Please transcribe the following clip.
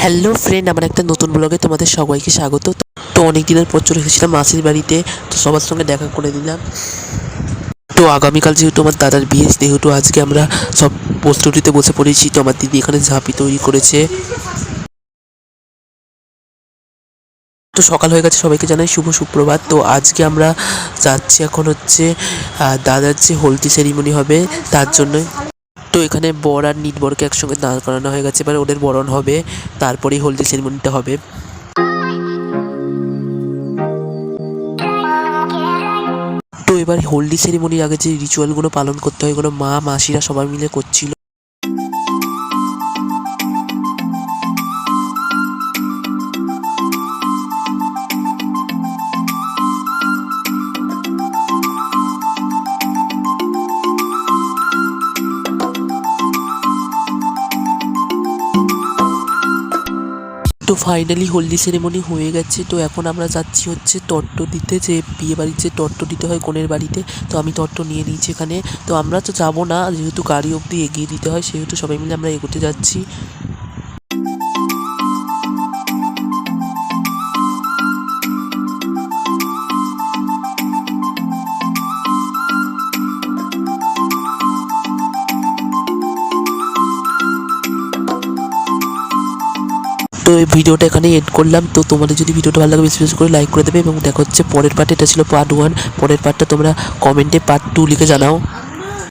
Hello friend, আমার একটা নতুন ব্লগে তোমাদের সবাইকে স্বাগত। তো অনেক দিনের পর চলে এসেছিলাম মাসির বাড়িতে, তো সবার সঙ্গে দেখা করে দিলাম। তো আগামীকাল যেহেতু আমার দাদার বিয়ে, যেহেতু আজকে আমরা সব প্রস্তুতিতে বসে পড়েছি। তো আমার দিদি এখানে ঝাঁপি তৈরি করেছে। তো সকাল হয়ে গেছে, সবাইকে জানাই শুভ সুপ্রভাত। তো আজকে আমরা যাচ্ছি, এখন হচ্ছে দাদার যে হলদি সেরিমনি হবে তার জন্যই। তো এখানে বর আর নিট বরকে একসঙ্গে দাঁড় করানো হয়ে গেছে, এবার ওদের বরণ হবে, তারপরেই হলদি সেরিমনিটা হবে। তো এবার হলদি সেরিমনির আগে যে রিচুয়ালগুলো পালন করতে হয়, এগুলো মা মাসিরা সবাই মিলে করছিল। তো ফাইনালি হলদি সেরেমনি হয়ে গেছে। তো এখন আমরা যাচ্ছি হচ্ছে তট্ট দিতে, যে বিয়ে বাড়ির যে তট্ট দিতে হয় কনের বাড়িতে। তো আমি তট্ট নিয়ে নিয়েছি এখানে। তো আমরা তো যাবো না, যেহেতু গাড়ি অবধি এগিয়ে দিতে হয়, সেহেতু সবাই মিলে আমরা এগোতে যাচ্ছি। তো এই ভিডিওটা এখানেই এড করলাম। তো তোমাদের যদি ভিডিওটা ভালো লাগে বেশি বেশি করে লাইক করে দেবে, এবং দেখা হচ্ছে পরের পার্ট। এটা ছিল পার্ট 1, পরের পার্টটা তোমরা কমেন্টে পার্ট 2 লিখে জানাও।